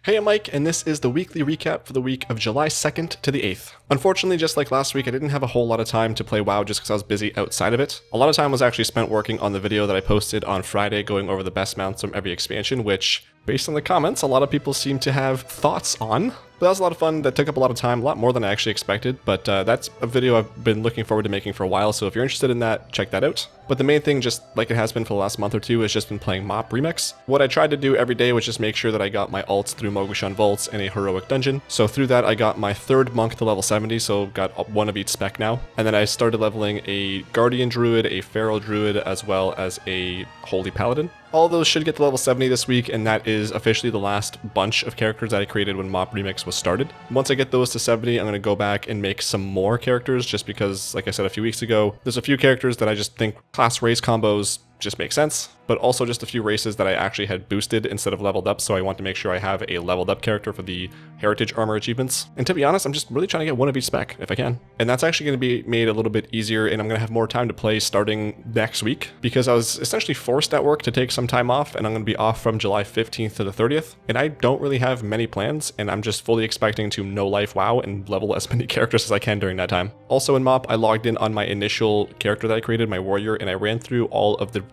Hey, I'm Mike, and this is the weekly recap for the week of July 2nd to the 8th. Unfortunately, just like last week, I didn't have a whole lot of time to play WoW just because I was busy outside of it. A lot of time was actually spent working on the video that I posted on Friday going over the best mounts from every expansion, which, based on the comments, a lot of people seem to have thoughts on. But that was a lot of fun. That took up a lot of time, a lot more than I actually expected, but that's a video I've been looking forward to making for a while, so if you're interested in that, check that out. But the main thing, just like it has been for the last month or two, has just been playing MoP Remix. What I tried to do every day was just make sure that I got my alts through Mogu'shan Vaults and a heroic dungeon. So through that, I got my third monk to level 70, so got one of each spec now. And then I started leveling a Guardian Druid, a Feral Druid, as well as a Holy Paladin. All of those should get to level 70 this week, and that is officially the last bunch of characters that I created when MoP Remix was started. Once I get those to 70, I'm going to go back and make some more characters, just because, like I said a few weeks ago, there's a few characters that I just think class race combos just make sense, but also just a few races that I actually had boosted instead of leveled up, so I want to make sure I have a leveled up character for the Heritage Armor achievements. And to be honest, I'm just really trying to get one of each spec, if I can. And that's actually going to be made a little bit easier, and I'm going to have more time to play starting next week, because I was essentially forced at work to take some time off, and I'm going to be off from July 15th to the 30th, and I don't really have many plans, and I'm just fully expecting to no-life WoW and level as many characters as I can during that time. Also in MoP, I logged in on my initial character that I created, my warrior, and I ran through all of the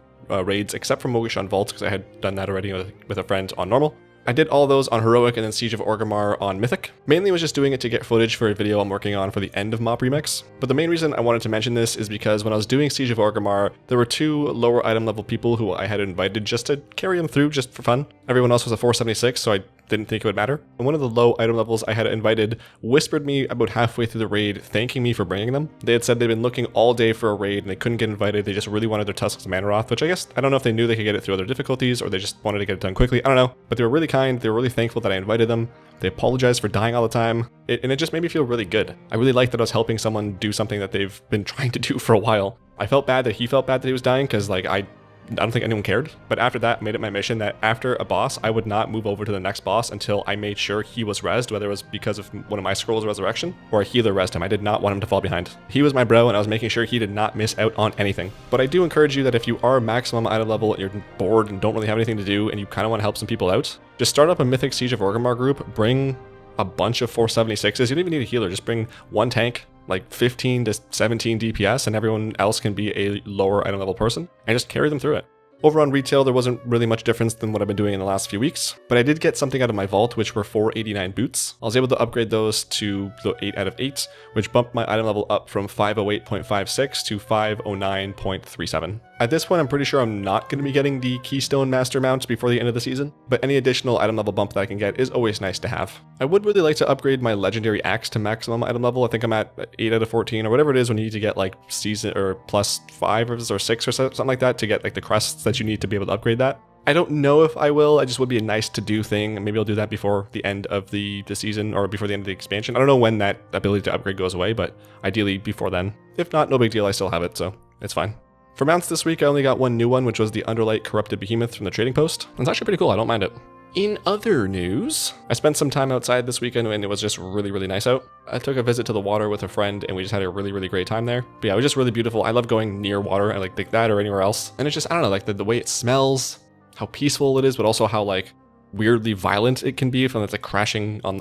raids except for Mogu'shan Vaults, because I had done that already with a friend on normal. I did all those on Heroic and then Siege of Orgrimmar on Mythic. Mainly was just doing it to get footage for a video I'm working on for the end of MoP Remix. But the main reason I wanted to mention this is because when I was doing Siege of Orgrimmar, there were two lower item level people who I had invited just to carry them through just for fun. Everyone else was a 476, so I didn't think it would matter. And one of the low item levels I had invited whispered me about halfway through the raid, thanking me for bringing them. They had said they'd been looking all day for a raid and they couldn't get invited. They just really wanted their Tusks of Manaroth, which I guess, I don't know if they knew they could get it through other difficulties or they just wanted to get it done quickly. I don't know, but they were really kind. They were really thankful that I invited them. They apologized for dying all the time. And it just made me feel really good. I really liked that I was helping someone do something that they've been trying to do for a while. I felt bad that he felt bad that he was dying, because like I don't think anyone cared, but after that, I made it my mission that after a boss, I would not move over to the next boss until I made sure he was rezzed, whether it was because of one of my scrolls of resurrection or a healer rezzed him. I did not want him to fall behind. He was my bro, and I was making sure he did not miss out on anything. But I do encourage you that if you are maximum item level and you're bored and don't really have anything to do and you kind of want to help some people out, just start up a Mythic Siege of Orgrimmar group, bring a bunch of 476s. You don't even need a healer, just bring one tank, like 15 to 17 DPS, and everyone else can be a lower item level person, and just carry them through it. Over on retail, there wasn't really much difference than what I've been doing in the last few weeks, but I did get something out of my vault, which were 489 boots. I was able to upgrade those to the 8 out of 8, which bumped my item level up from 508.56 to 509.37. At this point, I'm pretty sure I'm not going to be getting the Keystone Master mount before the end of the season, but any additional item level bump that I can get is always nice to have. I would really like to upgrade my Legendary Axe to maximum item level. I think I'm at 8 out of 14 or whatever it is when you need to get like season or plus 5 or 6 or something like that to get like the crests that you need to be able to upgrade that. I don't know if I will. It just would be a nice to do thing. Maybe I'll do that before the end of the season or before the end of the expansion. I don't know when that ability to upgrade goes away, but ideally before then. If not, no big deal. I still have it, so it's fine. For mounts this week, I only got one new one, which was the Underlight Corrupted Behemoth from the trading post. It's actually pretty cool. I don't mind it. In other news, I spent some time outside this weekend and it was just really, really nice out. I took a visit to the water with a friend and we just had a really, really great time there. But yeah, it was just really beautiful. I love going near water. I like that or anywhere else. And it's just, I don't know, like the way it smells, how peaceful it is, but also how like weirdly violent it can be from it's like crashing on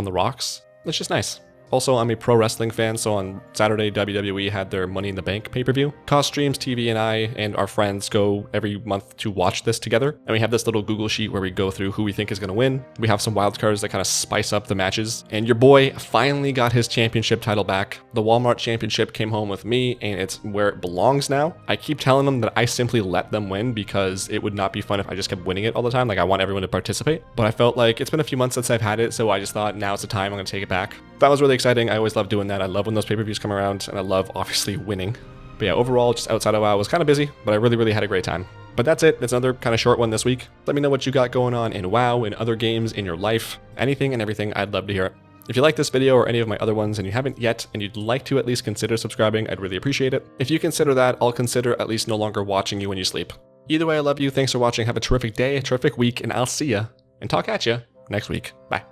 the rocks. It's just nice. Also, I'm a pro wrestling fan, so on Saturday, WWE had their Money in the Bank pay-per-view. Cost Streams TV and I and our friends go every month to watch this together, and we have this little Google sheet where we go through who we think is going to win. We have some wild cards that kind of spice up the matches, and your boy finally got his championship title back. The Walmart championship came home with me, and it's where it belongs now. I keep telling them that I simply let them win because it would not be fun if I just kept winning it all the time. Like, I want everyone to participate, but I felt like it's been a few months since I've had it, so I just thought now's the time. I'm going to take it back. That was really exciting. I always love doing that. I love when those pay-per-views come around, and I love obviously winning. But yeah, overall, just outside of WoW, I was kind of busy, but I really, really had a great time. But that's it. It's another kind of short one this week. Let me know what you got going on in WoW, in other games, in your life, anything and everything. I'd love to hear it. If you like this video or any of my other ones and you haven't yet and you'd like to at least consider subscribing, I'd really appreciate it. If you consider that, I'll consider at least no longer watching you when you sleep. Either way, I love you. Thanks for watching. Have a terrific day, a terrific week, and I'll see ya and talk at ya next week. Bye.